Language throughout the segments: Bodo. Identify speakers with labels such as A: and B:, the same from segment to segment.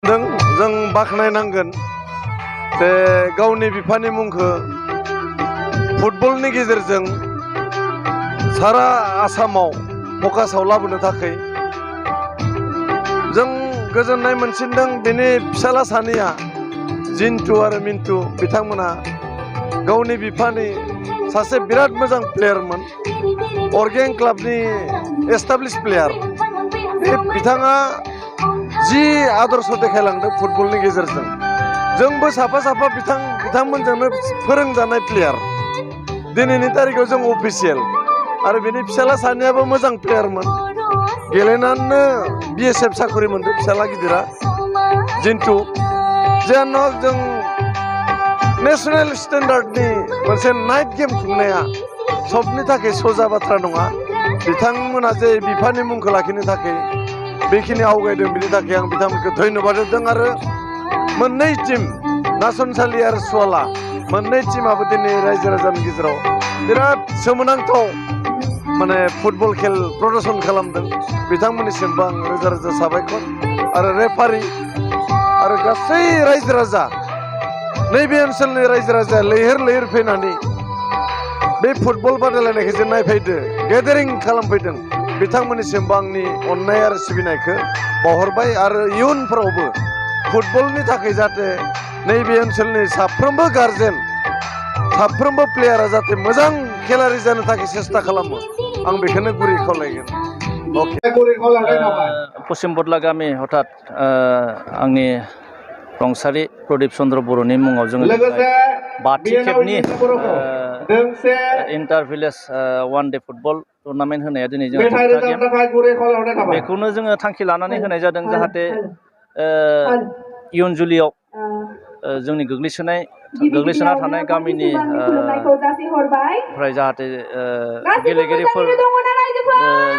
A: जों बाख्नायनांगोन बे गावनि बिफानि मुंखौ फुटबलनि गेजेरजों सारा आसामाव फकासाव लाबोनो थाखाय जों गोजोननाय मोनसिनदों। बेनि फिसाला सानैया जिन्टु आरो मिन्टु बिथांमोना गावनि बिफानि सासे बिराद मोजां प्लेयारमोन, वर्गां क्लाबनि एस्टाब्लिश प्लेयार। बे बिथाङा जि आदर्श देखायलांदों फुटबलनि गेजेरजों, जोंबो साफा साफा बिथांमोनजोंनो फोरोंजानाय प्लेयार। दिनैनि तारिखाव जों अफिसियेल आरो बेनि फिसाला सानैयाबो मोजां प्लेयारमोन, गेलेनानैनो BSF साख्रि मोनदों फिसाला गिदिरा जिन्टु। जियानो हक जों नेसनेल स्टेन्डार्डनि मोनसे नाइट गेम खुंनाया सबनि थाखाय सजा बाथ्रा नङा। बिथांमोना जे बिफानि मुंखौ लाखिनो थाखाय बेखिनि आवगायदों, बेनि थाखाय आं बिथांमोनखौ धन्यबाद होदों। आरो मोननै टीम नासनसालि आरो सुवाला मोननै टीमाबो दिनै रायजो राजानि गेजेराव बिराद सोमोनांथाव माने फुटबल खेल प्रदर्शन खालामदों। बिथांमोननिसिमबो आं रोजा रोजा साबायखर। आरो रेफारि आरो गासै रायजो राजा, नैबे ओनसोलनि रायजो राजाया लैहोर लैहोर फैनानै बे फुटबल बादायलायनायखौ जों नायफैदों, गेदारिं खालामफैदों। बिथांमोननिसिमबो आंनि अननाय आरो सिबिनायखौ बावहरबाय। आरो इयुनफोरावबो फुटबलनि थाखाय जाहाथे नैबे ओनसोलनि साफ्रोमबो गारजेन, साफ्रोमबो प्लेयारा जाहाथे मोजां खेलारि जानो थाखाय सेस्था खालामो, आं बेखौनो गुरै खावलायगोन।
B: पश्चिम बदला गामि हठात आंनि रुंसारि प्रदीप चन्द्र बर'नि मुङाव जोङो बाथि खेबनि inter village one day football tournament होनाया दिनै जोङो जोबथा गेम। बेखौनो जोङो थांखि लानानै होनाय जादों जाहाथे इयुन जोलैयाव जोंनि गोग्लैसोना थानाय गामिनि फ्राय जाहाथे गेलेगिरिफोर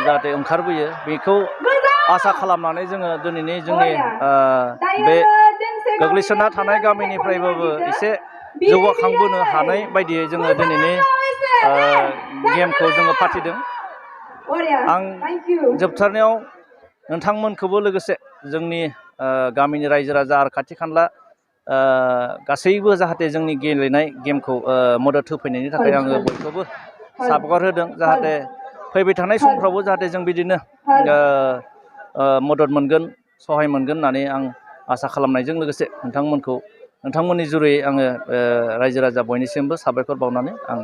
B: जाहाथे ओंखारबोयो, बेखौ आसा खालामनानै जोङो दिनैनि जोंनि बे गोग्लैसोना थानाय गामिनिफ्रायबाबो एसे जौगाखांबोनो हानाय बायदियै जोङो दिनैनि गेमखौ जोङो फाथिदों। आं जोबथारनायाव नोंथांमोनखौबो लोगोसे जोंनि गामिनि रायजो राजा आरो खाथि खाला गासैबो जाहाथे जोंनि गेलेनाय गेमखौ मदद होफैनायनि थाखाय आङो बयखौबो साबायखर होदों। जाहाथे फैबाय थानाय समफ्रावबो जाहाथे जों बिदिनो मदद मोनगोन, सहाय मोनगोन होननानै आं आसा खालामनायजों लोगोसे नोंथांमोननि जुरै आङो रायजो राजा बयनिसिमबो साबायखर बावनानै आं